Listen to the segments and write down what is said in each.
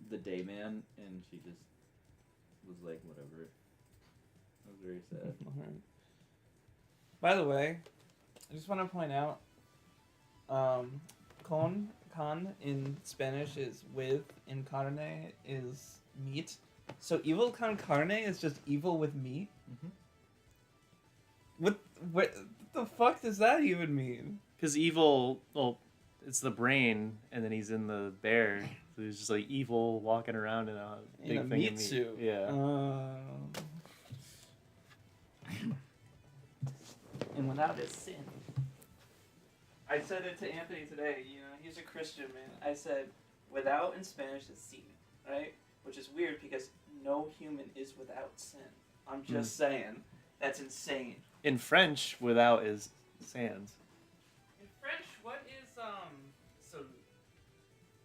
the day man, and she just was like, whatever. It was very sad. Alright. By the way, I just want to point out, con in Spanish is with, and carne is meat. So evil con carne is just evil with meat. Mm-hmm. What the fuck does that even mean? Because evil, well, it's the brain, and then he's in the bear. So he's just like evil walking around in a big thing meat of meat. suit. Yeah. And without his sin. I said it to Anthony today. You know, he's a Christian man. I said, without in Spanish is sin, right? Which is weird because no human is without sin. I'm just saying. That's insane. In French, without is sans. In French, what is salut?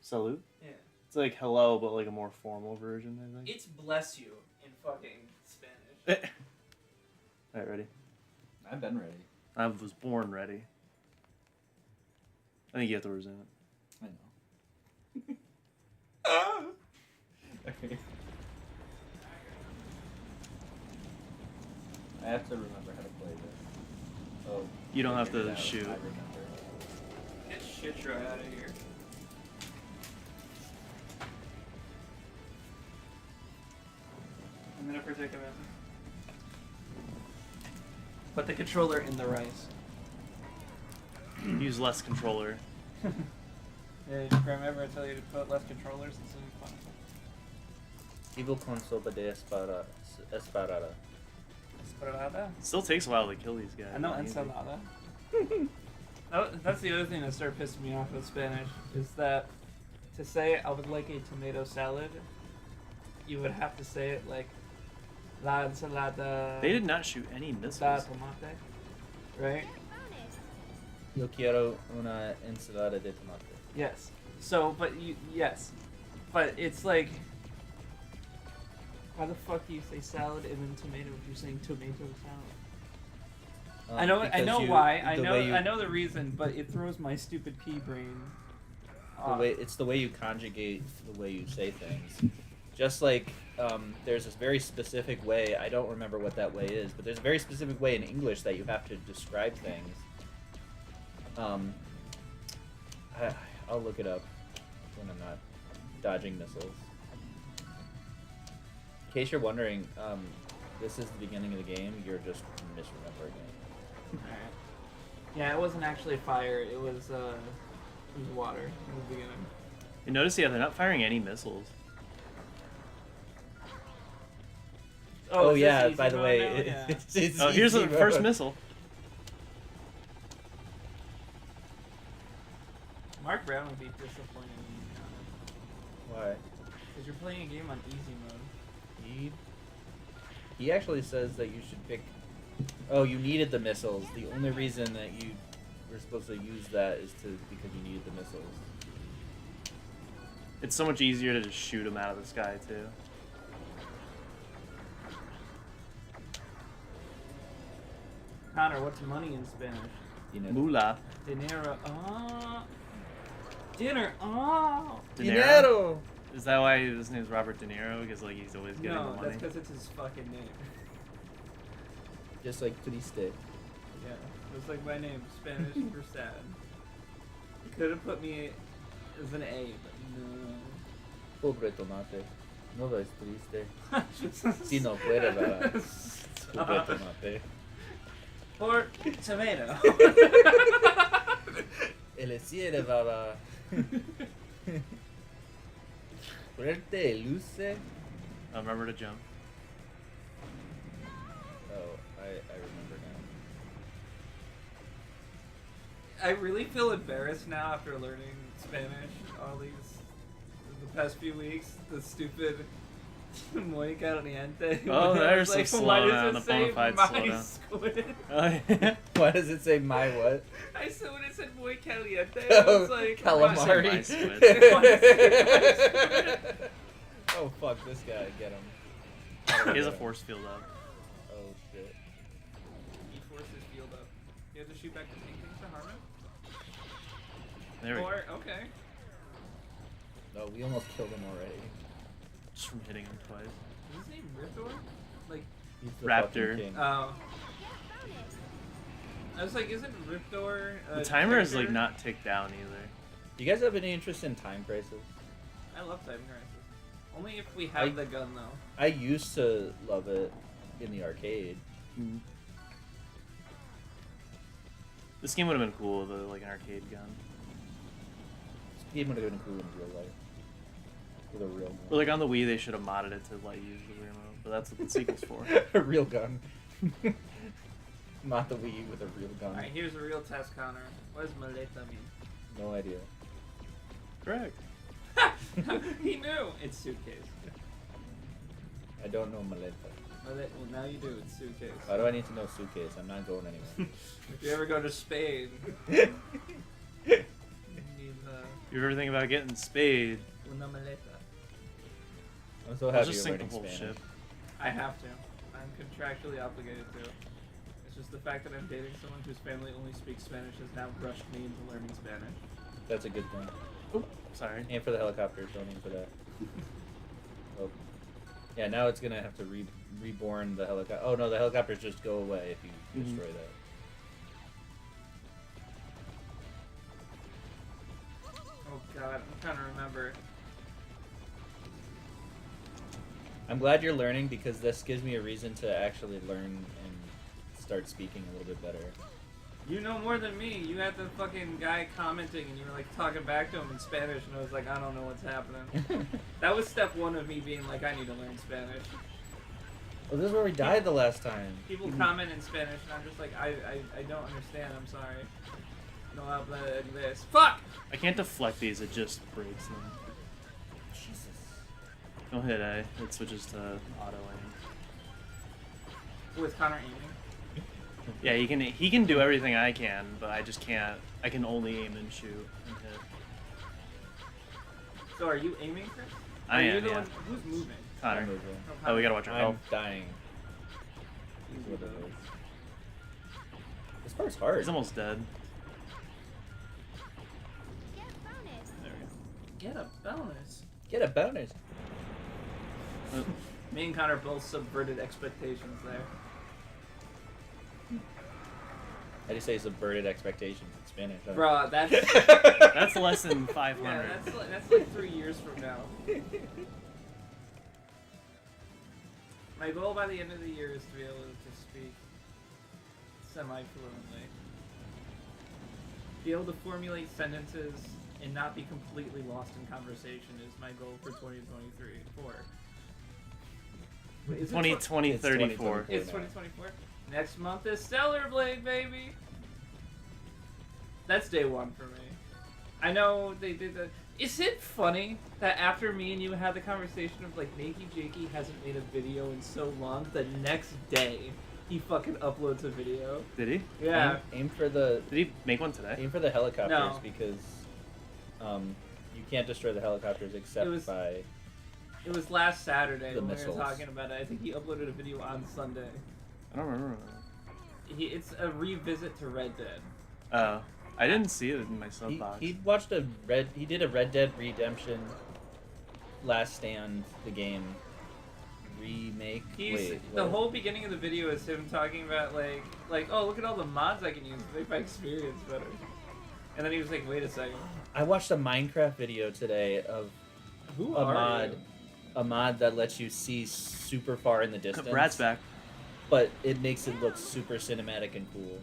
Salut? Yeah. It's like hello, but like a more formal version, I think. It's bless you in fucking Spanish. Alright, ready? I've been ready. I was born ready. I think you have to resume it. I know. Okay. I have to remember how to play this. Oh. You don't have figured to it out. shoot. I remember. Get shit right out of here. I'm in a predicament. Put the controller in the rice. Use less controller. Yeah, remember I tell you to put less controllers instead of console. Evil con sopa de esparada. Esparada? Still takes a while to kill these guys. I know Not easy. ensalada. That's the other thing that started pissing me off with Spanish, is that to say I would like a tomato salad, you would have to say it like la ensalada. They did not shoot any La missiles. tomate, right? Yo quiero una ensalada de tomate. Yes. So, yes. But it's like, why the fuck do you say salad and then tomato if you're saying tomato salad? I know why. I know the reason, but it throws my stupid pea brain off. It's the way you conjugate the way you say things. Just like there's this very specific way, I don't remember what that way is, but there's a very specific way in English that you have to describe things. I'll look it up when I'm not dodging missiles. In case you're wondering, this is the beginning of the game, you're just misremembering it. Alright. Yeah, it wasn't actually fire, it was water in the beginning. You notice, yeah, they're not firing any missiles. Oh is yeah, this by easy the mode way, now? Yeah. it's Oh, here's easy the first mode. missile. Mark Brown would be disappointed in you, Why? because you're playing a game on easy mode. He actually says that you should pick. Oh, you needed the missiles. The only reason that you were supposed to use that is because you needed the missiles. It's so much easier to just shoot them out of the sky, too. Connor, what's money in Spanish? You know. Moolah. Dinero. Oh. Dinner. Oh. Dinero. Is that why his name's Robert De Niro? Because like he's always getting the No, money. that's because it's his fucking name. Just like triste. Yeah, it's like my name, Spanish for sad. You could have put me as an A, but no. Pobre tomate. No es triste. Si no fuera la pobre tomate. Or tomato. El cielo baba. Fuerte luce. Remember to jump. Oh, I remember now. I really feel embarrassed now after learning Spanish all the past few weeks. The stupid muy caliente. Oh, there's some like, slow why down, does the it say bona fide my slowdown. squid? Oh, yeah. Why does it say my what? I said when it said muy caliente, I was like, calamari. My squid. Why does it say my squid? Oh fuck, this guy, get him. He has a force field up. Oh shit. He forces field up. You have to shoot back the pink things to Harmon? There we go. Or, okay. Oh, we almost killed him already. Just from hitting him twice. Is his name Riptor? Like, He's the Raptor. fucking king. oh. I was like, isn't Riptor The timer is like character? not ticked down either. Do you guys have any interest in Time Crisis? I love Time Crisis. Only if we have the gun though. I used to love it in the arcade. Mm. This game would have been cool with like an arcade gun. This game would have been cool in real life. With a real Or like on the Wii, they should have modded it to let you use the remote, but that's what the sequel's for. a real gun. Not the Wii with a real gun. Alright, here's a real test, Connor. What does maleta mean? No idea. Correct. He knew! It's suitcase. I don't know maleta. Well, now you do. It's suitcase. Why do I need to know suitcase? I'm not going anywhere. If you ever go to Spain, you need You ever think about getting spayed? una maleta. I'm so I'll happy just you're sink the learning whole Spanish. ship. I have to. I'm contractually obligated to. It's just the fact that I'm dating someone whose family only speaks Spanish has now brushed me into learning Spanish. That's a good thing. Oh, sorry. Aim for the helicopters, don't aim for that. Oh. Yeah, now it's gonna have to reborn the helicopter. Oh no, the helicopters just go away if you Mhm. destroy that. Oh god, I'm trying to remember. I'm glad you're learning because this gives me a reason to actually learn and start speaking a little bit better. You know more than me. You had the fucking guy commenting and you were like talking back to him in Spanish and I was like, I don't know what's happening. That was step one of me being like, I need to learn Spanish. Well, this is where we died the last time. People comment in Spanish and I'm just like, I don't understand, I'm sorry. No habla inglés. Fuck! I can't deflect these, it just breaks them. Jesus. Don't hit A, it switches to auto aim. With Connor aiming. Yeah, he can do everything I can, but I just can't. I can only aim and shoot and hit. So are you aiming, Chris? I Are am, you the yeah. one who's moving? Connor. I'm moving. Oh, we gotta watch our I'm health. dying. Easy What it though. is. This part's hard. He's almost dead. There Get a bonus. Get a bonus. we go. Me and Connor both subverted expectations there. How do you say subverted expectations in Spanish? Huh? Bruh, that's That's less than 500. yeah, that's like 3 years from now. My goal by the end of the year is to be able to speak semi-fluently. Be able to formulate sentences and not be completely lost in conversation is my goal for 2023. Wait, is it 2020 It's 34. 2024. It's 2024. Next month is Stellar Blade, baby. That's day one for me. I know they did the. Is it funny that after me and you had the conversation of like Nakey Jakey hasn't made a video in so long, the next day he fucking uploads a video? Did he? Yeah. Aim for the Did he make one today? aim for the helicopters No. because you can't destroy the helicopters except It was- by. It was last Saturday The when missiles. we were talking about it. I think he uploaded a video on Sunday. I don't remember. It's a revisit to Red Dead. Oh, I didn't see it in my sub He box. watched a red. He did a Red Dead Redemption, Last Stand, the game remake. He's Wait, the what? whole beginning of the video is him talking about like oh, look at all the mods I can use to make my experience better. And then he was like, wait a second, I watched a Minecraft video today of who a are mod, you? a mod that lets you see super far in the distance. Brad's back. But it makes it look super cinematic and cool.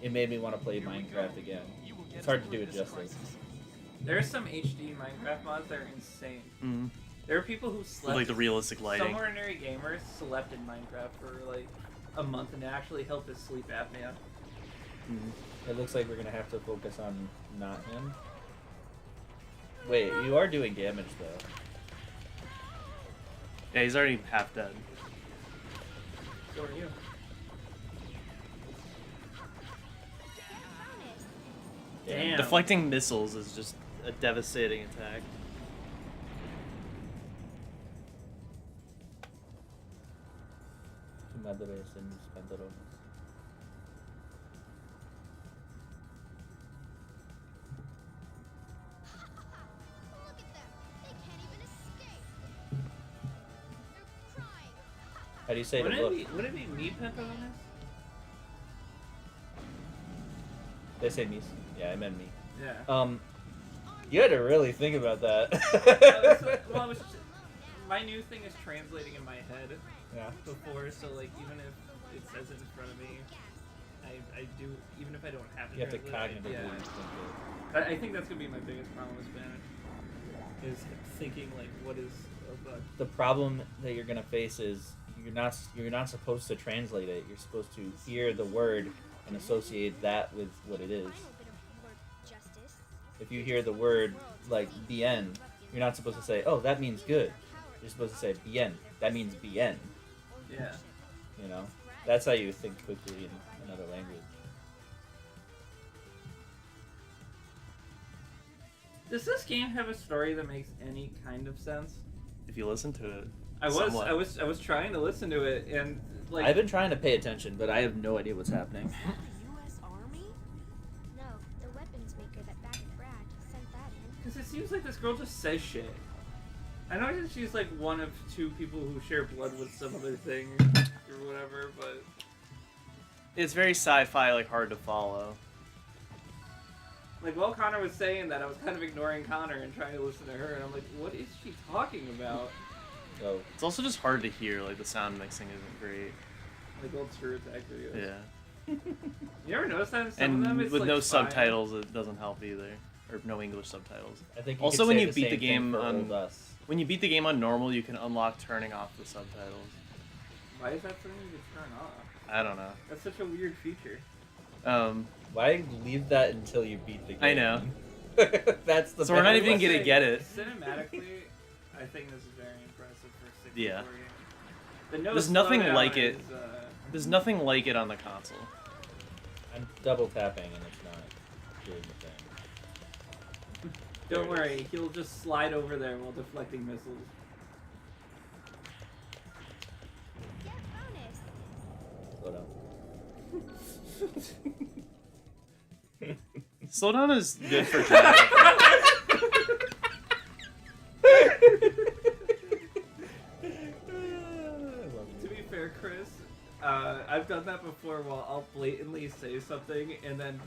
It made me want to play Minecraft again. It's hard to do it justice. There's some HD Minecraft mods that are insane. Mm. There are people who With slept. like the realistic lighting. Some ordinary gamers slept in Minecraft for like a month, and it actually helped his sleep apnea. Mm. It looks like we're gonna have to focus on not him. Wait, you are doing damage though. Yeah, he's already half dead. So are you. Damn. Deflecting missiles is just a devastating attack. Tu madre es en mis pantalones. How do you say to look? Would it be me, Pentagonist? They say me. Yeah, I meant me. Yeah. You had to really think about that. Well, I was my new thing is translating in my head Yeah. before, so like even if it says it in front of me, I do, even if I don't have to You have to translate it, cognitively yeah. think I think that's gonna be my biggest problem with Spanish. Is thinking like what is it. The problem that you're gonna face is you're not supposed to translate it. You're supposed to hear the word and associate that with what it is. If you hear the word like bien, you're not supposed to say, "Oh, that means good." You're supposed to say bien. That means bien. yeah. You know, that's how you think quickly in another language. Does this game have a story that makes any kind of sense? If you listen to it, I somewhat. was trying to listen to it and like I've been trying to pay attention, but I have no idea what's happening. The U.S. Army? No, the weapons maker that backed Brad sent that in. because it seems like this girl just says shit. I know that she's like one of two people who share blood with some other thing or whatever, but It's very sci-fi, like hard to follow. like while Connor was saying that, I was kind of ignoring Connor and trying to listen to her, and I'm like, what is she talking about? So It's also just hard to hear. Like the sound mixing isn't great. Like old Screw Attack videos. Yeah. You ever notice that in some And of them? It's with like no fine. subtitles, it doesn't help either, or no English subtitles. I think Also, could when say you the beat the same thing game for on- old us. When you beat the game on normal, you can unlock turning off the subtitles. Why is that something you can turn off? I don't know. That's such a weird feature. Why leave that until you beat the game? I know. That's the. So we're not best even way. gonna get it. Cinematically, I think this is very impressive for 64 Yeah. game. The no There's nothing slowdown like it. is, There's nothing like it on the console. I'm double tapping and it's not doing the thing. Don't There it worry, he'll just slide over there while deflecting missiles. Get bonus. Slow down. Slowdown is good for dramatic. To be fair, Chris, I've done that before. While I'll blatantly say something and then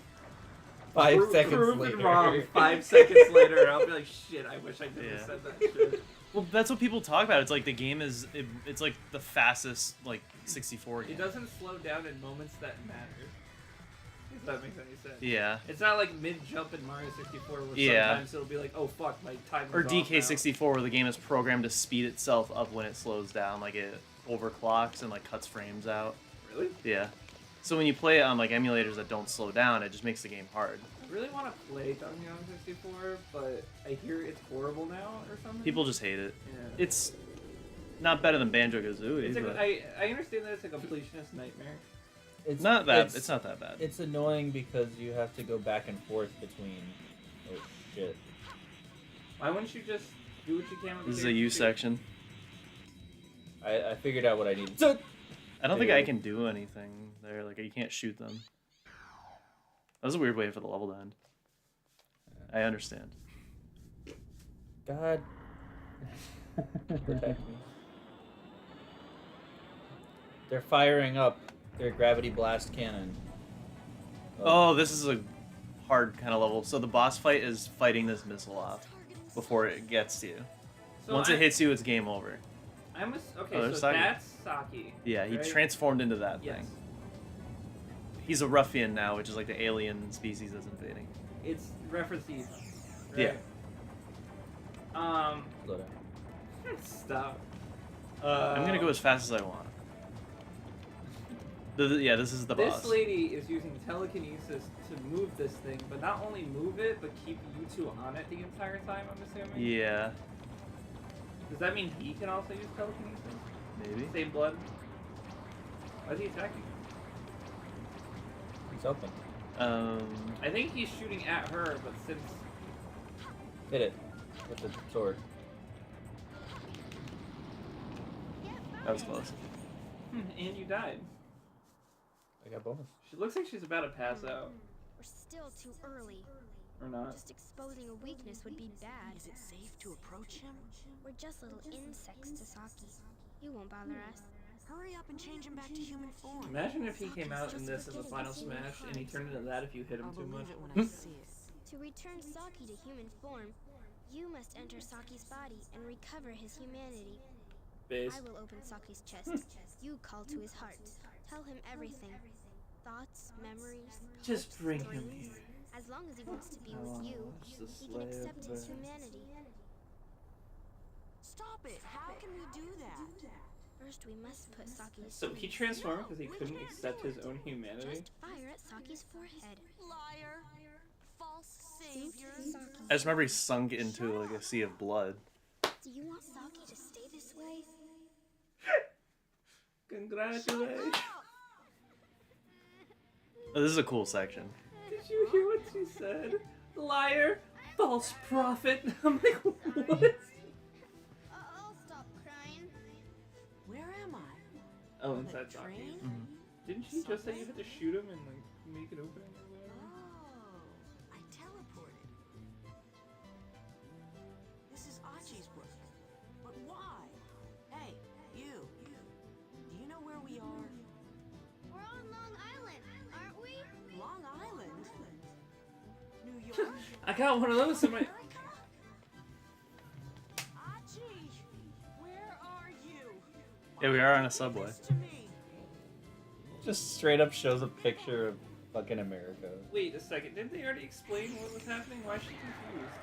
5 seconds prove later. it wrong 5 seconds later, and I'll be like, "Shit, I wish I didn't Yeah. have said that shit." Well, that's what people talk about. It's like the game is, it's like the fastest like 64 game. It doesn't slow down in moments that matter. If that makes any sense. Yeah. It's not like mid jump in Mario 64 where Yeah. sometimes it'll be like, "Oh fuck, my timer's Or off DK64, where the game is programmed to speed itself up when it slows down, like it overclocks and like cuts frames out. now." Really? Yeah. So when you play it on like emulators that don't slow down, it just makes the game hard. I really want to play Donkey Kong 64, but I hear it's horrible now or something. People just hate it. Yeah. It's not better than Banjo-Kazooie, It's but I understand that it's a completionist nightmare. It's not that. It's not that bad. It's annoying because you have to go back and forth between. Oh shit! Why wouldn't you just do what you can with the This is game a U you do? section. I figured out what I needed. I don't think I Anyway. can do anything there. Like you can't shoot them. That was a weird way for the level to end. I understand. God. Protect me. They're firing up their gravity blast cannon. Oh, this is a hard kind of level. So the boss fight is fighting this missile off before it gets to you. So Once it hits you, it's game over. Okay, Oh, there's so Saki. that's Saki. Yeah, he right? transformed into that Yes. thing. He's a ruffian now, which is like the alien species that's invading. It's reference to Eva, Yeah. right? Slow down. Stop. I'm gonna go as fast as I want. Yeah, this is the This boss. lady is using telekinesis to move this thing, but not only move it, but keep you two on it the entire time, I'm assuming? Yeah, Does that mean he can also use telekinesis? maybe. Same blood? Why is he attacking? He's open. I think he's shooting at her, but since... Hit it with the sword. That was close. And you died. I got bonus. She looks like she's about to pass out. We're still too early. Or not. Just exposing a weakness would be bad. Is it safe to approach him? We're just little insects to Saki. You won't bother us. Hurry up and change him back to human form. Imagine if he came out in Saki's this just as a getting final human smash and he hearts. turned into that if you hit him I'll too much. believe it when I see it. To return Saki to human form, you must enter Saki's body and recover his humanity. Base. I will open Saki's chest. You call to his heart. Tell him everything. Thoughts, memories. Just hopes, bring him dreams. here. As long as he wants to be I with wanna you, watch the he can Slay of accept his the- humanity. Stop it! How can we do that? First, we must put Saki's. So he seeds. transformed because he we couldn't can't accept do his it. own humanity. Just fire at Saki's forehead. Liar! False Suit savior! Saki. I just remember he sunk into like a sea of blood. Do you want Saki to stay this way? Congratulations. Oh, this is a cool section. Did you hear what she said? Liar, false prophet. I'm like, what? I'll stop crying. Where am I? Oh, On inside the Saki. train? Didn't she just say you had to shoot him and like make it open or whatever? Oh, I teleported. This is Achi's work. But why? Hey, you. Do you know where we are? We're on Long Island, aren't we? Long Island? New York? I got one of those in my. America? Achi! Where are you? Yeah, we are on a subway. This to me. Just straight up shows a picture of fucking America. Wait a second. Didn't they already explain what was happening? Why is she confused?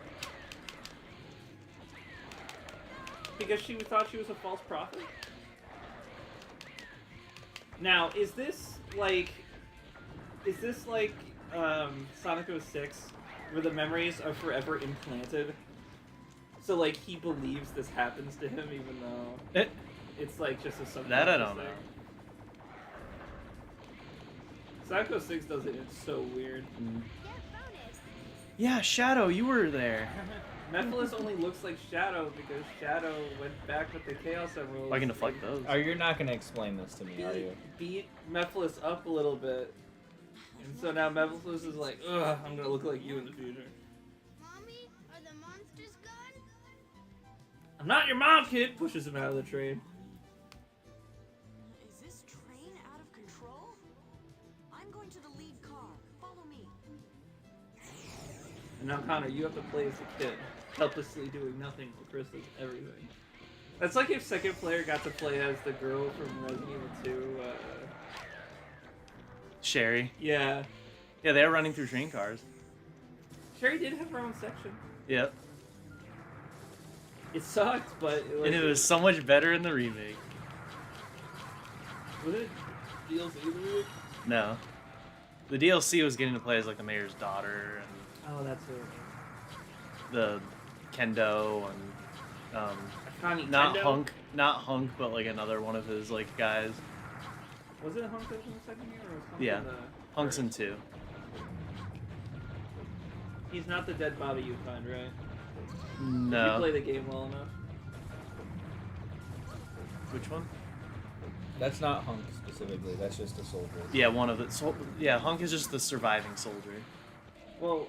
Because she thought she was a false prophet? Now, is this like Sonic 06, where the memories are forever implanted? So like he believes this happens to him even though it's like just a subconscious That I don't thing? know. Sonic 06 does it, it's so weird. Get bonus. Yeah, Shadow, you were there. Mephiles only looks like Shadow because Shadow went back with the Chaos Emeralds. I can deflect those. Oh, you're not gonna explain this to me, are you? Beat Mephiles up a little bit. And so now Mephiles is like, ugh, I'm gonna look like you in the future. Mommy, are the monsters gone? I'm not your mom, kid! Pushes him out of the train. Is this train out of control? I'm going to the lead car. Follow me. And now, Connor, you have to play as a kid, helplessly doing nothing while Chris does everything. That's like if second player got to play as the girl from Resident Evil 2, Sherry. yeah. Yeah, they were running through train cars. Sherry did have her own section. Yep. It sucked, but it was... And it was so much better in the remake. Was it DLC remake? No. The DLC was getting to play as like the mayor's daughter Oh, that's it. and the Kendo and Connie not Kendo? Hunk, but like another one of his like guys. Was it Hunk that was in the second year, or was Hunk Yeah. in the Hunk's in first? 2. He's not the dead Bobby you find, right? You No. play the game well enough. Which one? That's not Hunk specifically. That's just a soldier. Yeah, one of the. Yeah, Hunk is just the surviving soldier. Well,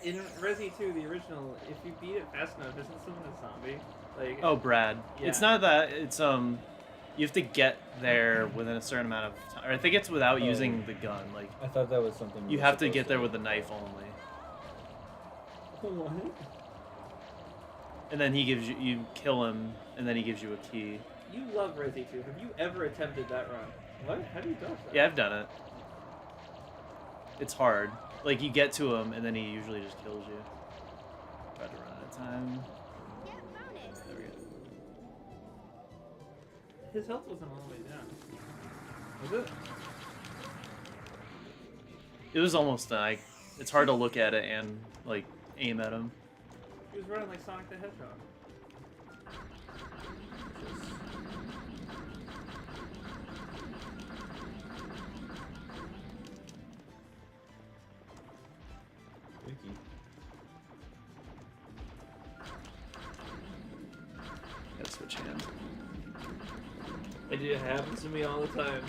in Resi 2, the original, if you beat it fast enough, isn't someone a zombie? Like, Oh, Brad. It's Yeah. not that. It's you have to get there within a certain amount of time. Or I think it's without Oh. using the gun. Like I thought that was something. you were have to supposed get there with the knife only. what? And then he gives you kill him, and then he gives you a key. You love Resi 2. Have you ever attempted that run? What? How do you dodge that? Yeah, I've done it. It's hard. Like you get to him, and then he usually just kills you. About to run out of time. Get bonus. There we go. His health wasn't all the way down. Was it? It was almost like it's hard to look at it and like aim at him. He was running like Sonic the Hedgehog. Wiki. Gotta switch hands. It happens to me all the time.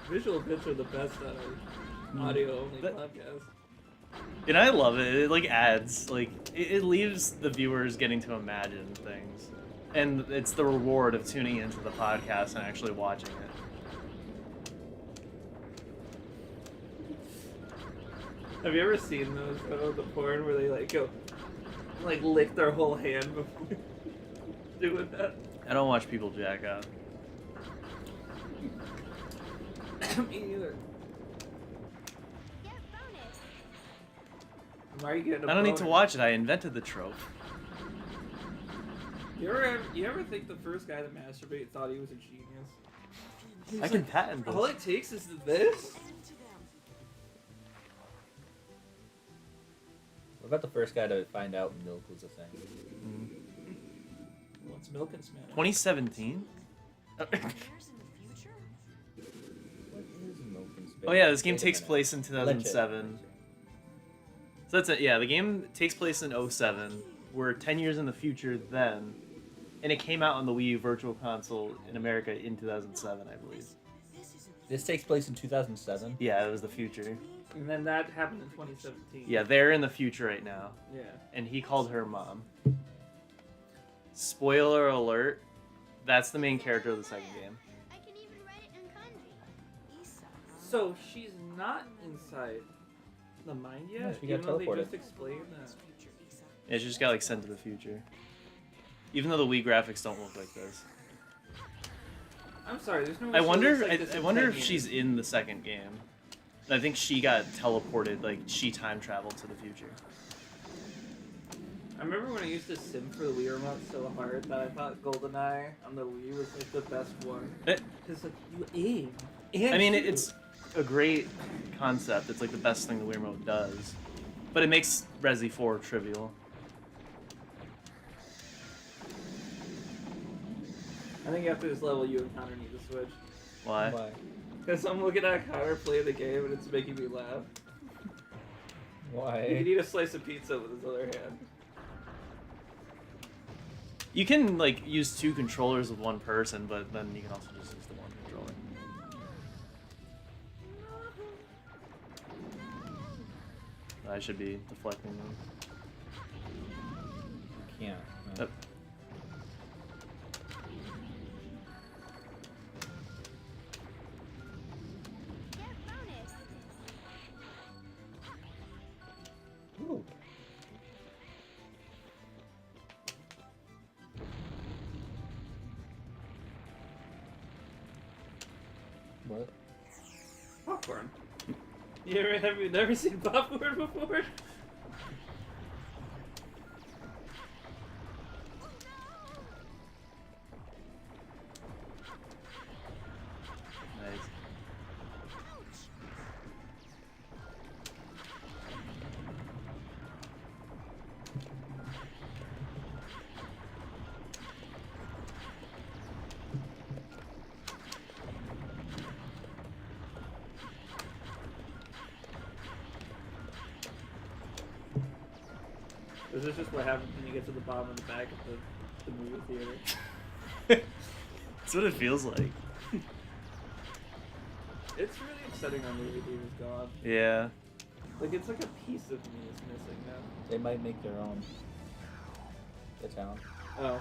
Visual bits are the best out of audio only That- podcasts. And I love it. It like adds, like it leaves the viewers getting to imagine things, and it's the reward of tuning into the podcast and actually watching it. Have you ever seen those the porn where they like go, like lick their whole hand before doing that? I don't watch people jack up. Me either. Get bonus. Why are you getting? I don't need to watch it. I invented the trope. You ever think the first guy to masturbate thought he was a genius? He was I can like, patent all this. it takes is this. End to them. What about the first guy to find out milk was a thing? What's milk and Spanish? 2017. Years in the future? What is milk in Spanish? Oh yeah, this game Wait a takes minute. place in 2007. Leche. So that's it. Yeah, the game takes place in 07. We're 10 years in the future then, and it came out on the Wii U Virtual Console in America in 2007, I believe. This isn't This takes place in 2007. Yeah, it was the future. And then that happened in 2017. Yeah, they're in the future right now, Yeah. and he called her mom. Spoiler alert, that's the main character of the second game. I can even write it in kanji. Issa. So she's not inside the mind yet, Yeah, she got even though they teleported. just explained that. Future Issa. Yeah, she just got like sent to the future. Even though the Wii graphics don't look like this. I'm sorry, there's no way I she wonder. looks like this I in wonder 10 if years. she's in the second game. I think she got teleported. Like she time traveled to the future. I remember when I used to sim for the Wii remote so hard that I thought GoldenEye on the Wii was like the best one. It- Cause like you aim. And I mean, shoot. it's a great concept. It's like the best thing the Wii remote does, but it makes Resi 4 trivial. I think after this level you and Connor need to switch. Why? Why? Cause I'm looking at Connor play the game and it's making me laugh. He Why? can eat a slice of pizza with his other hand. You can like use two controllers with one person, but then you can also just use the one controller. I should be deflecting them. Can't. No. Yep. Get bonus. Ooh. What? Popcorn. Have you never seen popcorn before? Nice. This is just what happens when you get to the bottom of the back of the movie theater. That's what it feels like. It's really upsetting our movie theater's gone. Yeah. Like, it's like a piece of me is missing now. They might make their own. The town. Oh.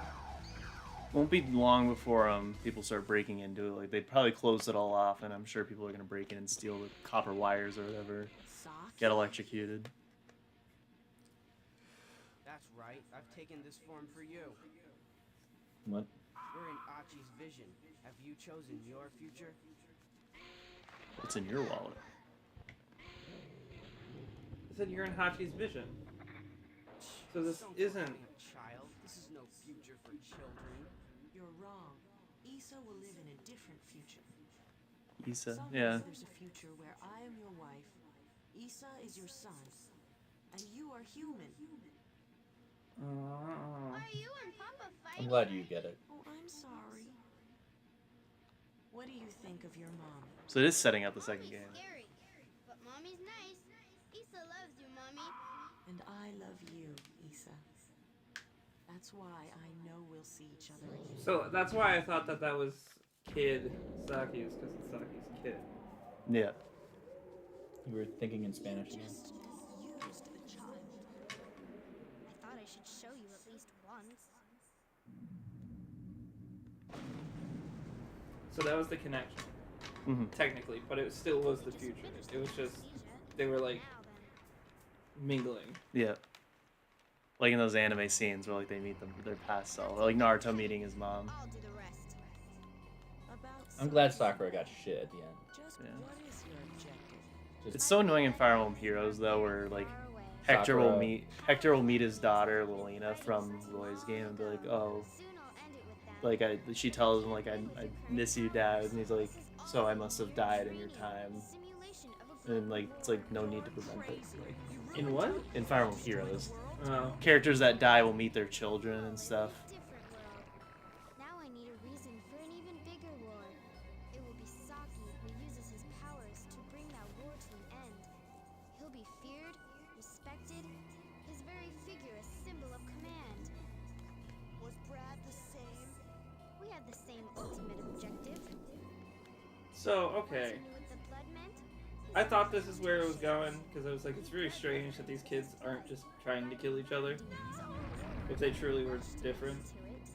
Won't be long before people start breaking into it. Like they'd probably close it all off, and I'm sure people are gonna break in and steal the copper wires or whatever, Sock? get electrocuted. That's right. I've taken this form for you. What? We're in Achi's vision. Have you chosen your future? What's in your wallet? I said you're in Hachi's vision. So this Don't isn't. call me a child. This is no future for children. You're wrong. Issa will live in a different future. Issa. Somewhere Yeah. There's a future where I am your wife, Issa is your son, and you are human. Oh. Are you and Papa I'm fighting? glad you get it. Oh, I'm sorry. What do you think of your mom? So it is setting up the second game. Mommy's scary, but Mommy's nice. Issa loves you, Mommy. And I love you, Issa. That's why I know we'll see each other again. So that's why I thought that that was Kid Saki's, because it's Saki's kid. Yeah. You were thinking in Spanish again. Just used the So that was the connection, Hmm. technically, but it still was the future. It was just they were like mingling. Yeah. Like in those anime scenes where like they meet their past self, like Naruto meeting his mom. I'll do the rest. About I'm glad Sakura got shit at the end. just Yeah. what is your objective? Just It's so annoying in Fire Emblem Heroes though, where like Far away. Sakura. Hector will meet his daughter Lilina from Roy's game and be like, oh, Soon I'll end it with that. she tells him like I miss you, Dad, and he's like, so I must have died in your time, Simulation of a and like it's like no need to prevent it. Like In what? in Fire Emblem Heroes, Oh. characters that die will meet their children and stuff. different world. Now I need a reason for an even bigger war. It will be Saki who uses his powers to bring that war to an end. He'll be feared, respected, his very figure a symbol of command. Was Brad the same? We had the same ultimate objective. So okay. Continue with the blood meant. I thought this is where it was going because I was like, it's very strange that these kids aren't just trying to kill each other if they truly were different. To it.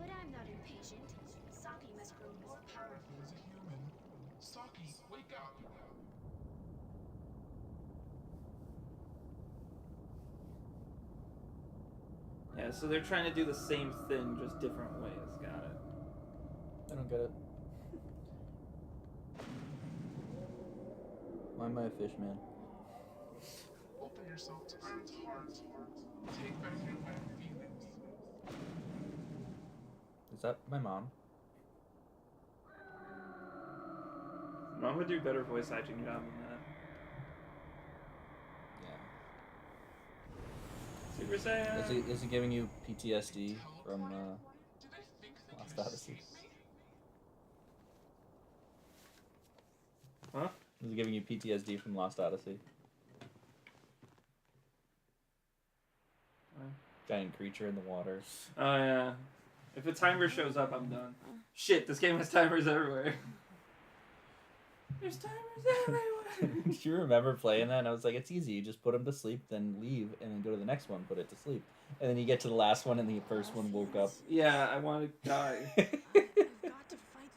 But I'm not impatient. Saki must grow more powerful. Yeah, so they're trying to do the same thing, just different ways. Got it. I don't get it. Why am I a fish man? Open yourself to Iron's heart. Take back your own feelings. Is that my mom? Mom would do better voice acting job than that. Yeah. Super Saiyan. Is he giving you PTSD from Lost Odyssey? Huh? Is he giving you PTSD from Lost Odyssey? Giant creature in the water. Oh yeah. If a timer shows up, I'm done. Shit, this game has timers everywhere. There's timers everywhere. Do you remember playing that? And I was like, it's easy. You just put him to sleep, then leave, and then go to the next one, put it to sleep. And then you get to the last one, and the first one woke up. Yeah, I want to die. I've got to fight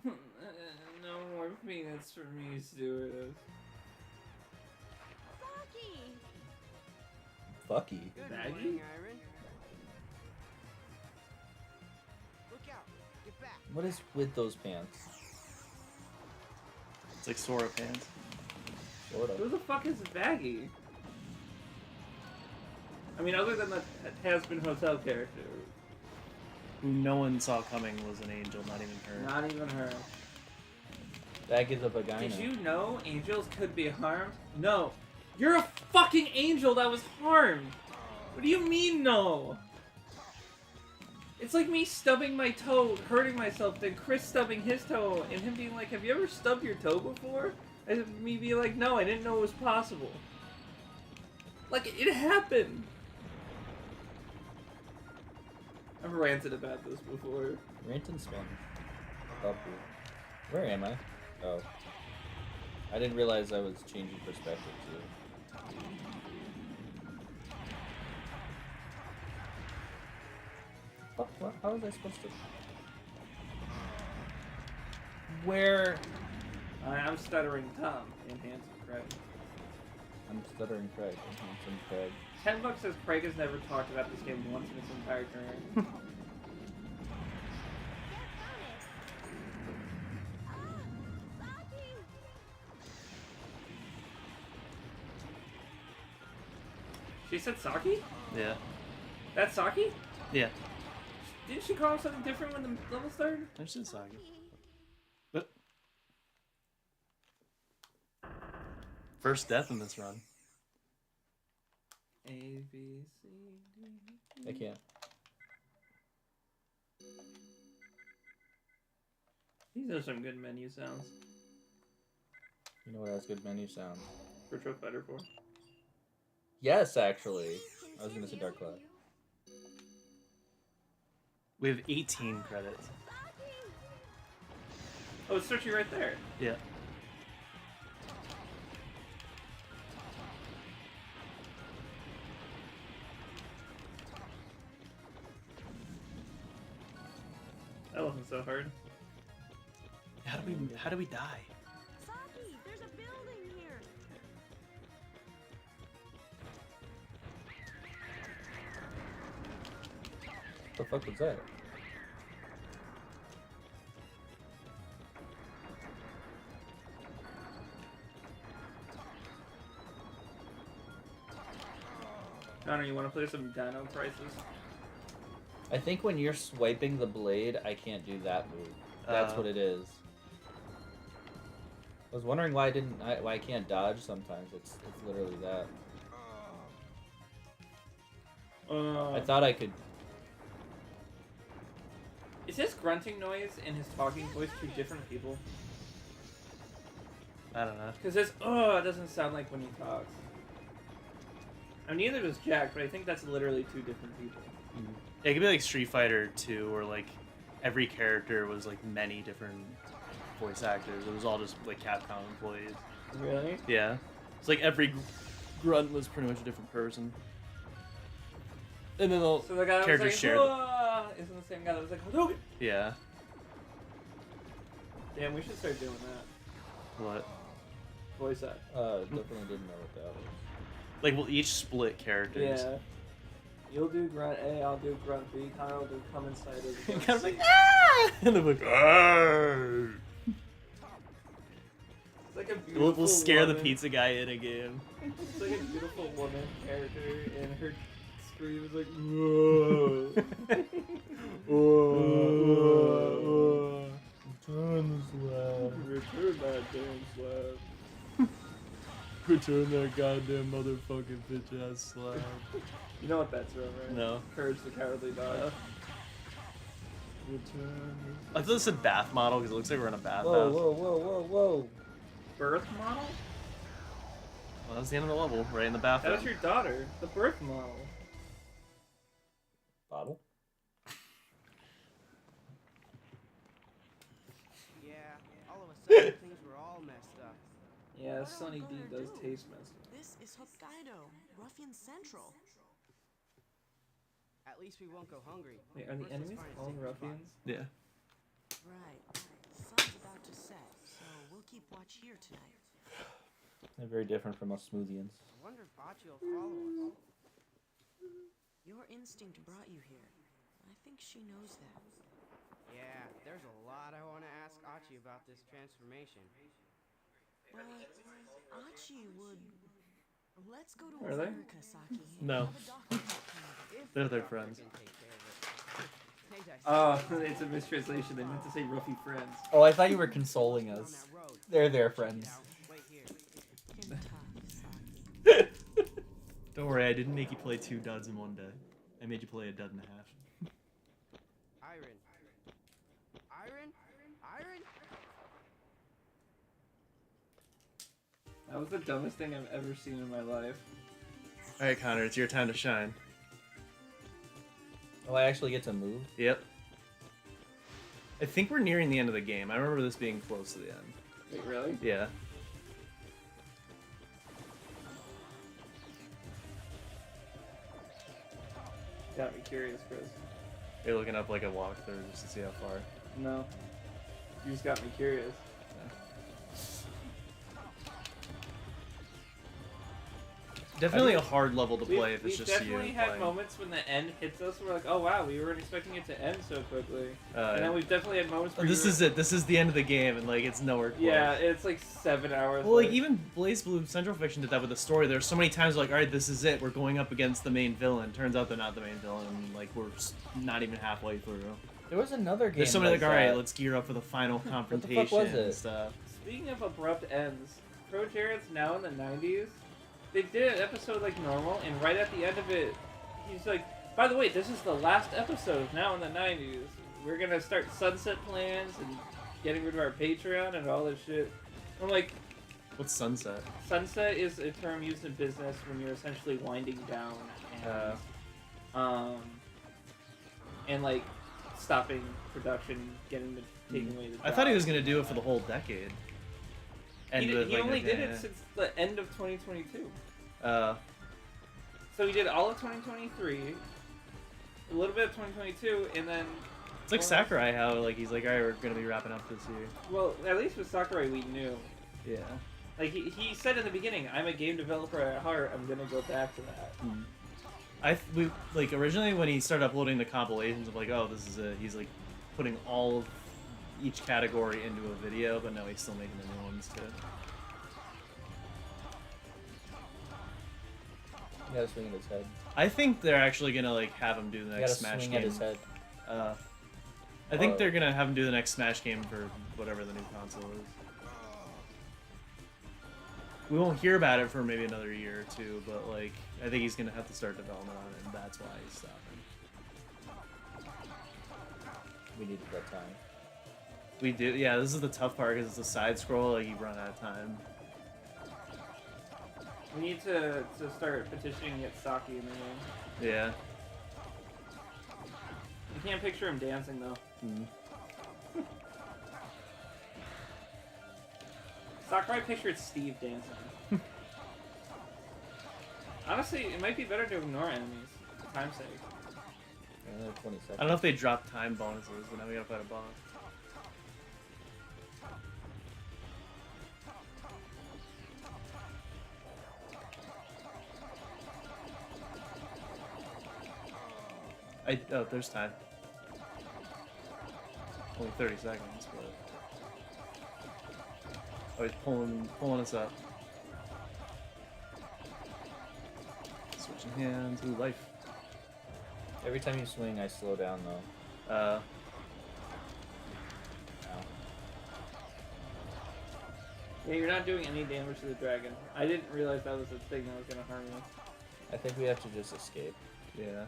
them. No more peanuts for me, stewardess. Saki! Fucky. Good Maggie? morning, Iron. Look out! Get back! What is with those pants? It's like Sora pants. Sort Who of. the fuck is Baggy? I mean, other than the Has-Been Hotel character. Who no one saw coming was an angel, not even her. Not even her. That is a vagina. Did you know angels could be harmed? No. You're a fucking angel that was harmed! What do you mean, no? It's like me stubbing my toe, hurting myself, then Chris stubbing his toe, and him being like, have you ever stubbed your toe before? And me being like, no, I didn't know it was possible. Like, it happened! I've ranted about this before. Rant and spin. Up here. Where am I? Oh. I didn't realize I was changing perspective too. Fuck, what? How was I supposed to? Where? I'm stuttering Tom in Handsome Craig. I'm stuttering Craig. I'm handsome Craig. $10 says Craig has never talked about this game once in his entire career. She said Saki? Yeah. That's Saki? Yeah. Didn't she call him something different when the level started? There's just Saki. But first death in this run. A, B, C, D. I can't. These are some good menu sounds. You know what has good menu sound? Virtual Fighter 4. Yes, actually. I was gonna say Dark Cloud. We have 18 credits. Oh, it's searching right there. Yeah. one's so hard. How do we die? Saki, there's a building here. The fuck was that? Connor, you want to play some Dino Crisis? I think when you're swiping the blade, I can't do that move. That's what it is. I was wondering why I can't dodge sometimes. It's literally that. I thought I could. Is his grunting noise and his talking voice two different people? I don't know. Because his doesn't sound like when he talks. I mean, neither does Jack, but I think that's literally two different people. Yeah, it could be like Street Fighter 2, where like every character was like many different voice actors. It was all just like Capcom employees. Really? Yeah. It's like every grunt was pretty much a different person. And then the So the guy that characters was like, shared. isn't the same guy that was like, Hadouken! Yeah. Damn, we should start doing that. What? Voice act. Definitely didn't know what that was. Like we'll each split characters. Yeah. You'll do grunt A, I'll do grunt B, Connor will do come inside of the Kind of like ah, and then like ah. It's like a beautiful We'll scare the woman. pizza guy in a game. It's like a beautiful woman character, and her scream is like, whoa. Return the slab. Return that damn slab. Return that goddamn motherfucking bitch ass slab. You know what that's from, right? No. Courage the Cowardly Dog. Return. I thought this said bath model because it looks like we're in a bathhouse. Whoa. Birth model? Well, that's the end of the level, right in the That bathroom. was your daughter. The birth model. Bottle? Yeah, all of a sudden things were all messed up. Yeah, What are Sunny we D gonna does do? taste messed up. This is Hokkaido, Ruffian Central. At least we won't go hungry. Wait, are the First, let's enemies find a all secret spot. ruffians? Yeah. Right. Sun's about to set, so we'll keep watch here tonight. They're very different from us smoothians. I wonder if Bachi will follow us. Your instinct brought you here. I think she knows that. Yeah, there's a lot I want to ask Achi about this transformation. But Achi would. Let's go to Are they? America, Saki. and No. have a doctor help him. If They're the their doctor friends. can take care of it. Hey, Dice, Oh, it's a mistranslation. They meant to say Ruffy friends. Oh, I thought you were consoling on us. that road. They're their Check it friends. out. Wait here. Him tough, Saki. Don't worry, I didn't make you play 2 duds in one day. I made you play a dud and a half. Iron. Iron? Iron? That was the dumbest thing I've ever seen in my life. Alright, Connor, it's your time to shine. Oh, I actually get to move? Yep. I think we're nearing the end of the game. I remember this being close to the end. Wait, really? Yeah. Got me curious, Chris. You're looking up like a walkthrough just to see how far. No. You just got me curious. Definitely a hard level to play if it's We've just definitely you had playing. moments when the end hits us. We're like, oh wow, we weren't expecting it to end so quickly. And Uh, then we've definitely had moments where this you is it. This is the end of the game, and like it's nowhere close. Yeah, it's like 7 hours. Well, like left. even Blaze Blue Central Fiction did that with the story. There's so many times like, all right, this is it. We're going up against the main villain. Turns out they're not the main villain. And, like we're not even halfway through. There was another game. There's so many like, all right, that. let's gear up for the final the confrontation fuck was and it? stuff. Speaking of abrupt ends, Pro Jared's now in the 90s. They did an episode like normal, and right at the end of it, he's like, by the way, this is the last episode of Now in the 90s. We're gonna start sunset plans and getting rid of our Patreon and all this shit. I'm like, What's sunset? sunset is a term used in business when you're essentially winding down and like stopping production, getting the taking away the I thought he job. was gonna do it for the whole decade. He, with, he like, only did yeah. it since the end of 2022. Uh, So he did all of 2023, a little bit of 2022, and then It's like Sakurai, how like he's like, all right, we're gonna be wrapping up this year. Well, at least with Sakurai, we knew. Yeah. Like he said in the beginning, I'm a game developer at heart. I'm gonna go back to that. We like originally when he started uploading the compilations of like, oh, this is it. He's like putting all of each category into a video, but now he's still making the new ones too. You gotta swing at his head. I think they're actually gonna like have him do the You gotta next Smash swing game. at his head. I think Oh. they're gonna have him do the next Smash game for whatever the new console is. We won't hear about it for maybe another year or two, but like I think he's gonna have to start development on it, and that's why he's stopping. We needed that time. We do, yeah. This is the tough part because it's a side scroll. Like you run out of time. We need to start petitioning to get Saki in the game. Yeah. You can't picture him dancing though. Sakurai pictured Steve dancing. Honestly, it might be better to ignore enemies for time's sake. Another 20 seconds. I don't know if they drop time bonuses, but now we gotta fight a boss. Oh, there's time. Only 30 seconds, but... Oh, he's pulling us up. Switching hands. Ooh, life. Every time you swing, I slow down though. Uh, Ow. Yeah, you're not doing any damage to the dragon. I didn't realize that was the thing that was gonna harm you. I think we have to just escape. yeah.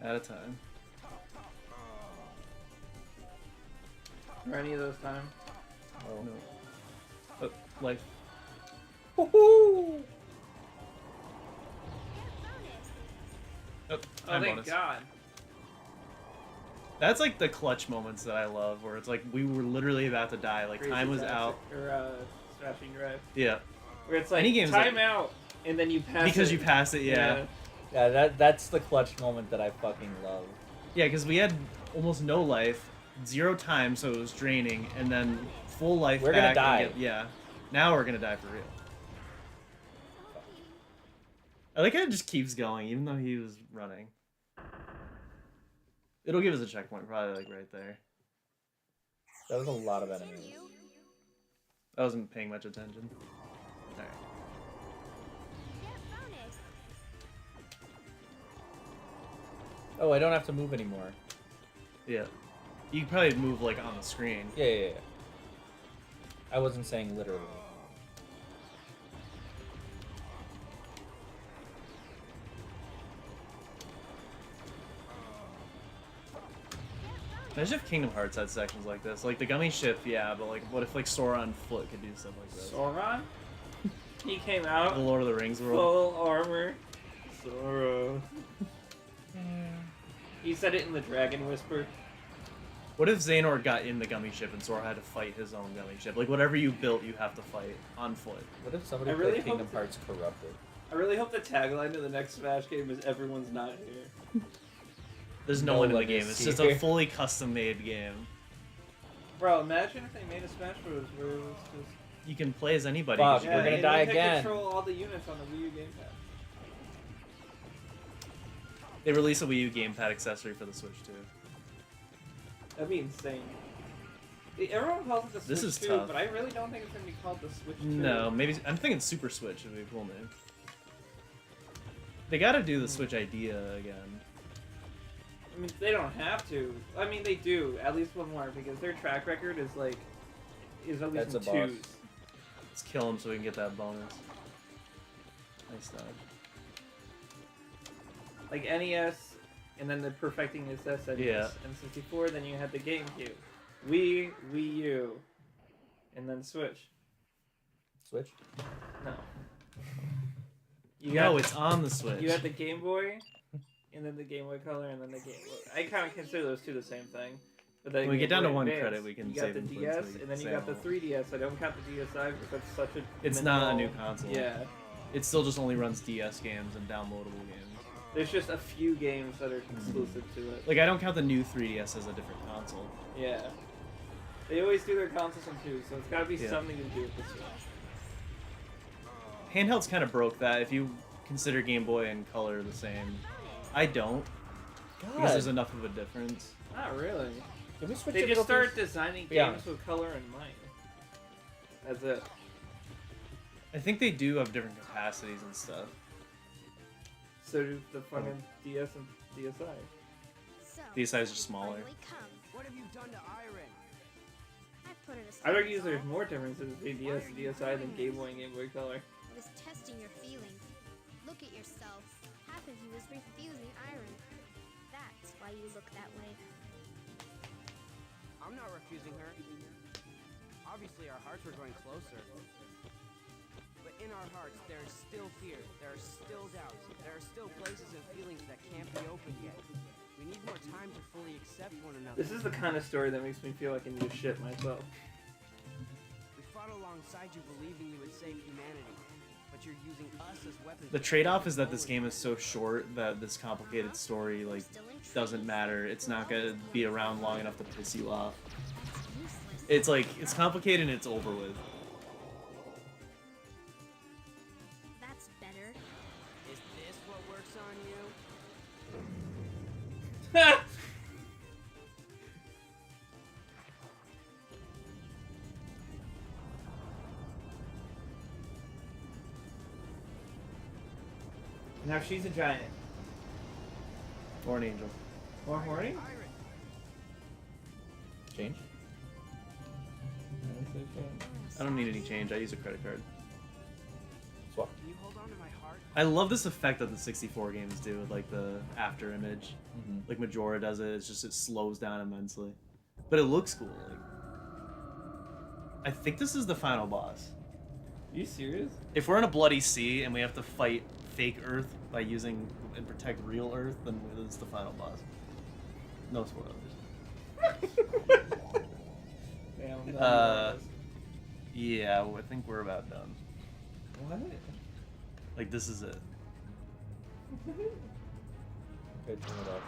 Out of time. Or any of those times. Oh. No. Oh, life. Get bonus! Oh, Oh, time thank bonus. God. That's like the clutch moments that I love, where it's like we were literally about to die, like Crazy time was Taxi- out. Or Smashing Drive. Yeah, Where it's like, Any game's time like- out, and then you pass because it. you passed it. Yeah, Yeah, that's the clutch moment that I fucking love. yeah, because we had almost no life, 0 time, so it was draining, and then full life. We're gonna back and die. yeah, now we're gonna die for real. I like how it just keeps going, even though he was running. It'll give us a checkpoint, probably like right there. That was a lot of enemies. Continue. I wasn't paying much attention. Alright. Get bonus! Oh, I don't have to move anymore. Yeah. You could probably move like on the screen. Yeah. I wasn't saying literally. Imagine if Kingdom Hearts had sections like this. Like the gummy ship, yeah, but like what if like Sora on foot could do stuff like this? Sauron? He came out The Lord of the Rings world. full armor. Sora. He said it in the Dragon Whisper. What if Xehanort got in the gummy ship and Sora had to fight his own gummy ship? Like whatever you built, you have to fight on foot. What if somebody I really played Kingdom hope- Hearts Corrupted? I really hope the tagline of the next Smash game is "Everyone's not here." There's no No one in the one game. is It's just here. a fully custom-made game. Bro, imagine if they made a Smash Bros. Where it was just You can play as anybody. Fuck, 'cause you we're can- gonna and die you could again. Control all the units on the Wii U gamepad. They release a Wii U gamepad accessory for the Switch too. That'd be insane. Everyone calls it the Switch This is 2, tough. but I really don't think it's gonna be called the Switch 2. No, maybe I'm thinking Super Switch would be a cool name. They gotta do the Switch idea again. I mean, they don't have to. I mean, they do. At least one more, because their track record is like, is at least That's in a boss. twos. Let's kill him so we can get that bonus. Nice dodge. Like NES, and then the perfecting is SNES. Yeah. And 64, then you had the GameCube. Wii U, and then Switch. Switch? No. You No, got- it's on the Switch. You had the Game Boy, and then the Game Boy Color, and then the Game Boy. I kind of consider those two the same thing. But then When we get down to Boy one Advance, credit, we can you got save the and flip DS, so we and then you say got the all. 3DS. I don't count the DSi because that's such a. It's not a minimal- new console. Yeah. It still just only runs DS games and downloadable games. There's just a few games that are exclusive to it. Like, I don't count the new 3DS as a different console. Yeah. They always do their consoles on two, so it's gotta be Yeah. something to do with the Switch. Handhelds kind of broke that if you consider Game Boy and Color the same. I don't, because there's enough of a difference. Not really. Can we switch They it just over, start please? designing Be games honest. with color in mind. That's it. I think they do have different capacities and stuff. So do the fucking DS and DSi. So, These sizes are smaller. finally come. What have you done to Iron? I put it I'd aside. argue there's more differences between DS and DSi than Game Boy and Game Boy Color. I was testing your feelings. Look at yourself. Half of you is refusing iron. That's why you look that way. I'm not refusing her. Obviously, our hearts were growing closer. But in our hearts, there is still fear. There are still doubts. There are still places and feelings that can't be opened yet. We need more time to fully accept one another. This is the kind of story that makes me feel like I need to shit myself. We fought alongside you, believing you would save humanity. But you're using us as weapons. The trade-off is that this game is so short that this complicated story like doesn't matter. It's not gonna be around long enough to piss you off. That's useless. It's like it's complicated and it's over with. That's better. Is this what works on you? Now she's a giant. Or an angel. More horny? Iron. Change? I don't need any change. I use a credit card. Swap. Can you hold on to my heart? I love this effect that the 64 games do with like the after image. Mm-hmm. Like Majora does it. It's just it slows down immensely, but it looks cool. Like, I think this is the final boss. Are you serious? If we're in a bloody sea and we have to fight fake Earth by using and protect real Earth, then it's the final boss. No spoilers. Damn, I'm Uh, Yeah, I think we're about done. What? Like this is it. Okay, turn it off.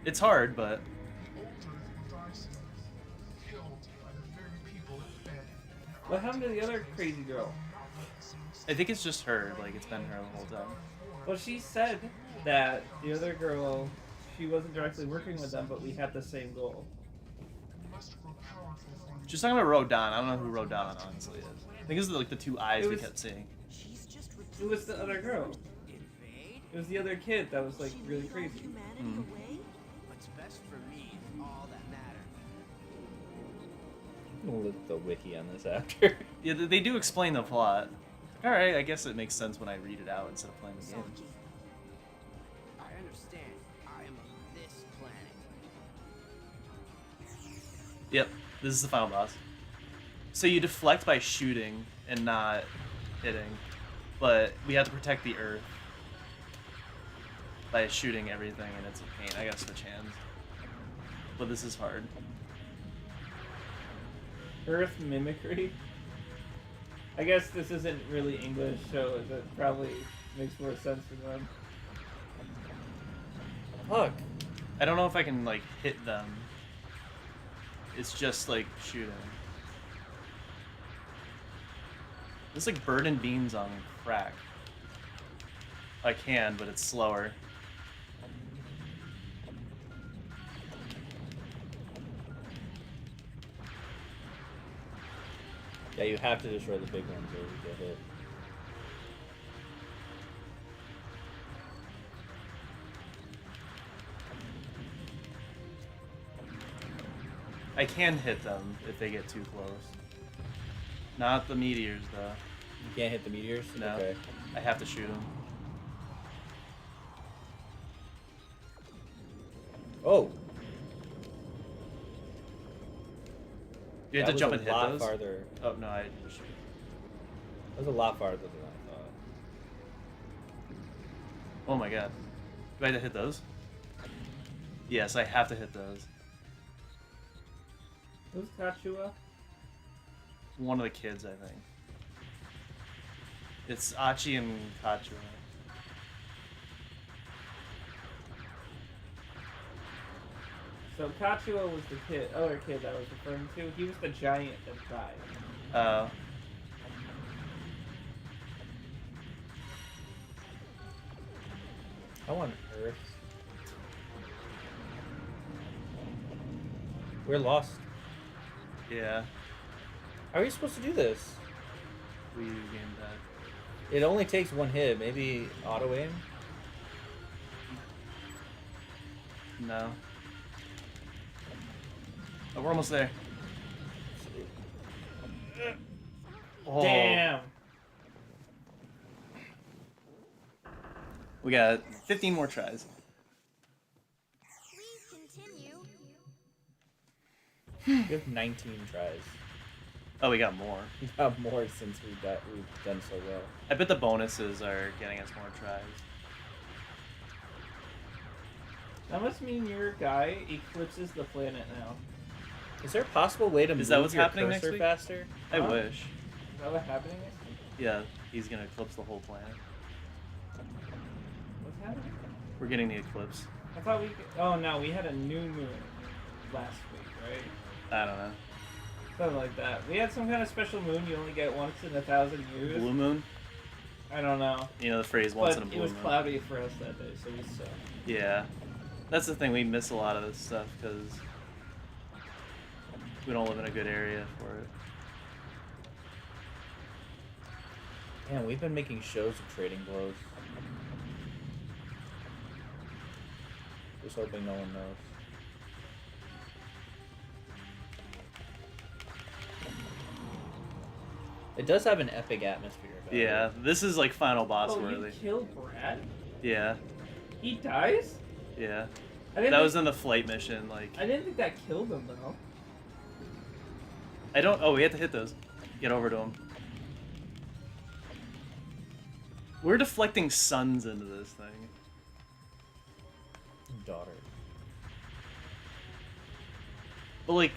It's hard, but Killed by the very people it fed. What happened to the other crazy girl? I think it's just her. Like it's been her the whole time. Well, she said that the other girl, she wasn't directly working with them, but we had the same goal. Must grow powerful for She's talking about Rodan. I don't know who Rodan honestly is. I think it's like the two eyes we was- kept seeing. She's just Who was the other girl? invade. It was the other kid that was like She really drove crazy. humanity Mm. away? What's best for me is all that matters. We'll look at the wiki on this after. Yeah, they do explain the plot. All right, I guess it makes sense when I read it out instead of playing the game. Saki. I understand. I am of this planet. Yep, this is the final boss. So you deflect by shooting and not hitting, but we have to protect the Earth by shooting everything, and it's a pain. I gotta switch hands. But this is hard. Earth mimicry. I guess this isn't really English, so it probably makes more sense for them. Fuck. I don't know if I can like hit them. It's just like shooting. It's like bird and beans on crack. I can, but it's slower. Yeah, you have to destroy the big ones or you get hit. I can hit them if they get too close. Not the meteors, though. You can't hit the meteors? No. Okay. I have to shoot them. Oh! You have that to was jump a and hit lot those? farther. Oh, no, I... That was a lot farther than I thought. Oh my god. Do I have to hit those? Yes, I have to hit those. Who's Kachua? One of the kids, I think. It's Achi and Kachura. So Kachuo was the other kid that I was referring to. He was the giant that died. I want Earth. We're lost. Yeah. How are you supposed to do this? Wii U game that. It only takes one hit. Maybe auto aim? No. Oh, we're almost there. Oh. Damn. We got 15 more tries. Please continue. We have 19 tries. Oh, we got more. We have more since we've done so well. I bet the bonuses are getting us more tries. That must mean your guy eclipses the planet now. Is there a possible way to Is move that what's your happening next cursor week? faster? I Huh? wish. Is that what's happening next week? Yeah, he's gonna eclipse the whole planet. What's happening? We're getting the eclipse. I thought we could... Oh no, we had a new moon last week, right? I don't know. Something like that. We had some kind of special moon you only get once in 1,000 years. Blue moon? I don't know. You know the phrase once But in a it blue was moon. cloudy for us that day, so we sucked. Yeah. That's the thing, we miss a lot of this stuff because we don't live in a good area for it. Man, we've been making shows of trading blows. Just hoping no one knows. It does have an epic atmosphere about it. Yeah, this is like final boss Oh, worthy. you killed Brad? Yeah, He dies? yeah. I didn't That think, was in the flight mission, like I didn't think that killed him though. I don't. Oh, we have to hit those. Get over to him. We're deflecting suns into this thing. Daughter. But like,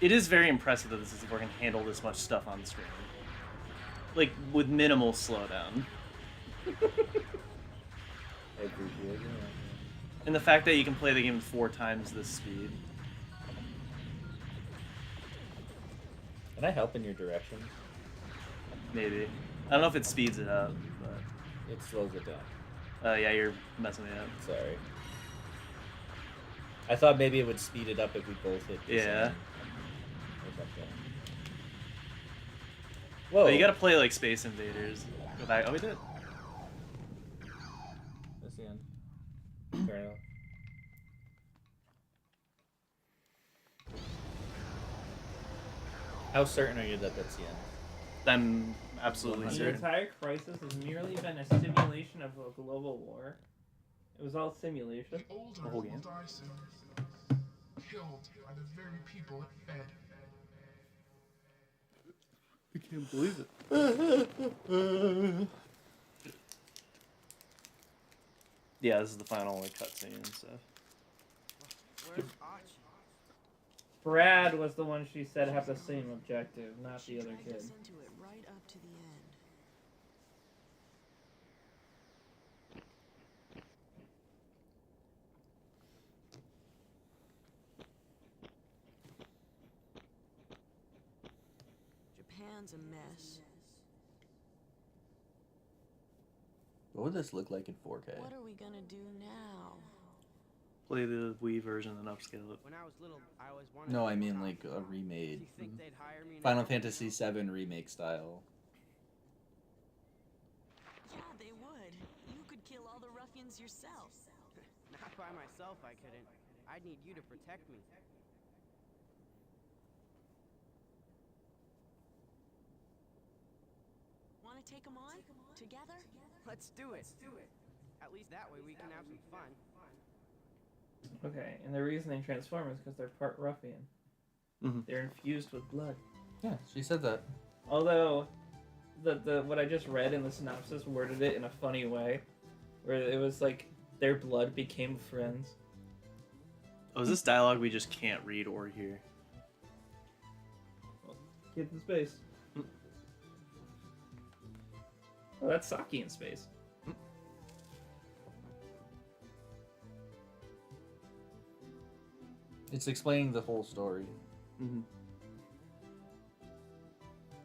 it is very impressive that this is can handle this much stuff on screen. Like with minimal slowdown. I appreciate it. And the fact that you can play the game 4 times this speed. Can I help in your direction? Maybe. I don't know if it speeds it up, It slows it down. but yeah, you're messing me up. Sorry. I thought maybe it would speed it up if we both hit the Yeah. same or something. Whoa. But you gotta play like Space Invaders. Go back. Oh, we did. That's the end. Fair enough. How certain are you that that's the end? I'm absolutely The certain. entire crisis has merely been a simulation of a global war. It was all simulation. The old The Earth whole will game? die soon. Killed by the very people it fed. I can't believe it. Yeah, this is the final like cutscene and stuff. Where's Archie? Brad was the one she said have the same objective, not the other Dragged kid. us into it right up to the end. Japan's a mess. What would this look like in 4K? What are we gonna do now? Play the Wii version and upscale it. When I was little, I always wanted No, to I be mean an like a astronaut. Do remade. you think they'd hire me Final now? Fantasy VII remake style. Yeah, they would. You could kill all the ruffians yourself. Not by myself, I couldn't. I'd need you to protect me. Want to take them on? Together? Let's do it. At least that way we can have some fun. Okay, and the reason they transform is because they're part ruffian. Mhm. They're infused with blood. Yeah, she said that. Although, the what I just read in the synopsis worded it in a funny way, where it was like their blood became friends. Oh, is this dialogue we just can't read or hear? Kids in space. Oh, that's Saki in space. It's explaining the whole story. Mm-hmm.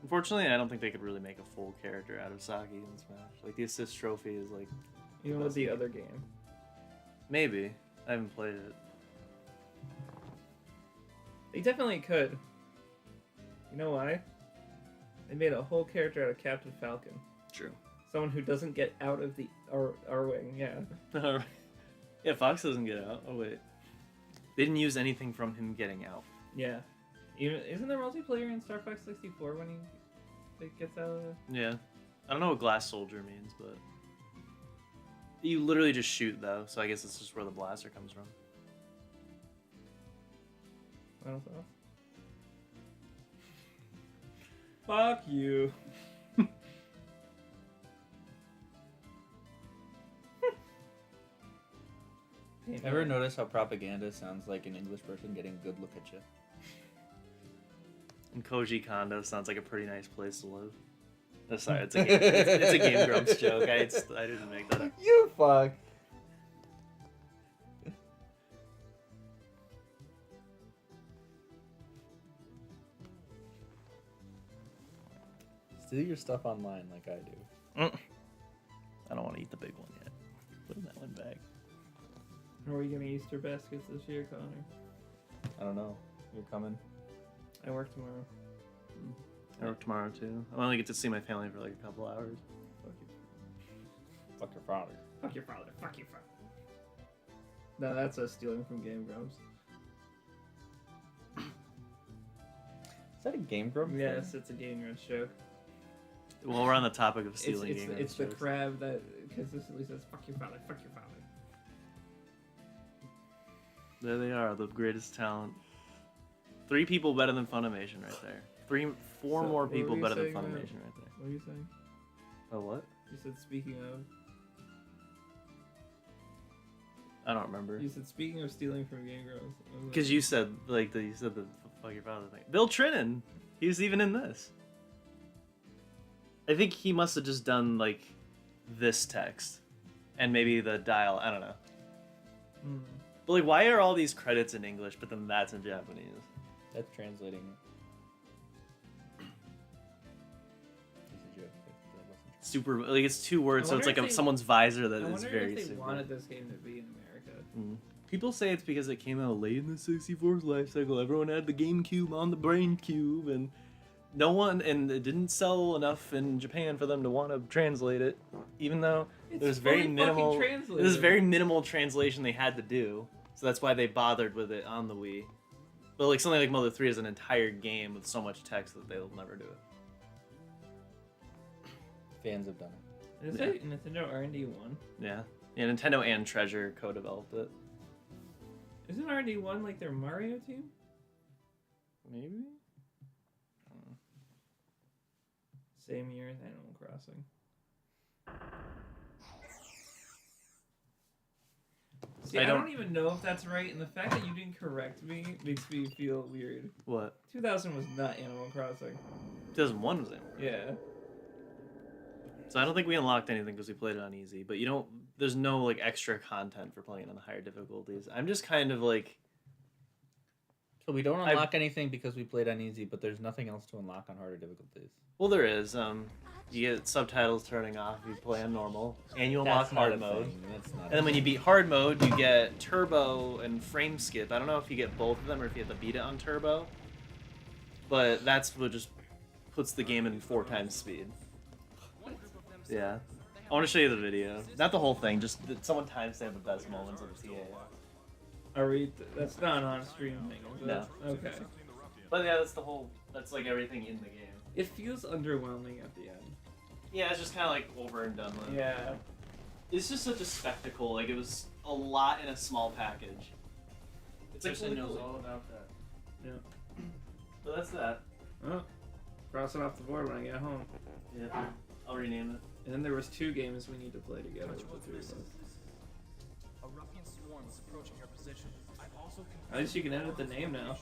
Unfortunately, I don't think they could really make a full character out of Saki in Smash. Like, the assist trophy is like... Even with the other game. Maybe. I haven't played it. They definitely could. You know why? They made a whole character out of Captain Falcon. True. Someone who doesn't get out of the R-Wing, yeah. Yeah, Fox doesn't get out. Oh, wait. They didn't use anything from him getting out. Yeah. Even, isn't there multiplayer in Star Fox 64 when he gets out of it? Yeah. I don't know what Glass Soldier means, but... You literally just shoot, though, so I guess it's just where the blaster comes from. Final thoughts? Fuck you. Ever notice how propaganda sounds like an English person getting a good look at you? And Koji Kondo sounds like a pretty nice place to live. Oh, sorry, it's a game, it's a Game Grumps joke. I didn't make that up. You fuck. Steal your stuff online like I do. I don't want to eat the big one yet. Put in that one bag. Are we getting Easter baskets this year, Connor? I don't know. You're coming. I work tomorrow. I work tomorrow too. I only get to see my family for like a couple hours. Fuck you. Fuck your father. Fuck your father. Fuck your father. No, that's us stealing from Game Grumps. Is that a Game Grump? Yes, it's a Game Grumps joke. Well, we're on the topic of stealing It's Game the Grumps jokes. crab that consistently says, fuck your father, fuck your father. There they are, the greatest talent. 3 people better than Funimation right there. 4 So, more what people were you better than saying, Funimation right there. What are you saying? Oh, what? You said speaking of... I don't remember. You said speaking of stealing from Game Grumps. Because you said, you said the fuck your father thing. Bill Trinan! He was even in this. I think he must have just done, like, this text. And maybe the dial, I don't know. Mm. But, like, why are all these credits in English, but then that's in Japanese? That's translating. It's a joke. That wasn't true. Super, like, it's 2 words, I so it's wonder like if they- someone's visor that I is wonder very if they super. wanted this game to be in America. Mm. People say it's because it came out late in the 64's life cycle. Everyone had the GameCube on the BrainCube, and and it didn't sell enough in Japan for them to want to translate it, even though there's very fully minimal. fucking translated. There's very minimal translation they had to do, so that's why they bothered with it on the Wii. But like something like Mother 3 is an entire game with so much text that they'll never do it. Fans have done it. Is it Nintendo R&D 1? Yeah, Nintendo and Treasure co-developed it. Isn't R&D 1 like their Mario team? Maybe. Same year as Animal Crossing. See, I don't even know if that's right, and the fact that you didn't correct me makes me feel weird. What? 2000 was not Animal Crossing. 2001 was it? Yeah. So I don't think we unlocked anything because we played it on easy. But you don't. There's no like extra content for playing on the higher difficulties. I'm just kind of like. So we don't unlock anything because we played on easy, but there's nothing else to unlock on harder difficulties. Well, there is. You get subtitles turning off if you play on normal, and you unlock hard mode. And then when you beat hard mode, you get turbo and frame skip. I don't know if you get both of them or if you have to beat it on turbo. But that's what just puts the game in 4 times speed. Yeah. I want to show you the video. Not the whole thing, just someone timestamp the best moments of the TA. Are we? That's not an on-stream thing, is it? No. Okay. But yeah, that's like everything in the game. It feels underwhelming at the end. Yeah, it's just kind of like over and done with. Yeah. It's just such a spectacle. Like, it was a lot in a small package. It's Person actually knows cool. all about that. Yeah. So that's that. Oh, cross it off the board when I get home. Yeah. I'll rename it. And then there was 2 games we need to play together with the 3 of us. A ruffian swarm is approaching your position. I've also At least you can edit the name now.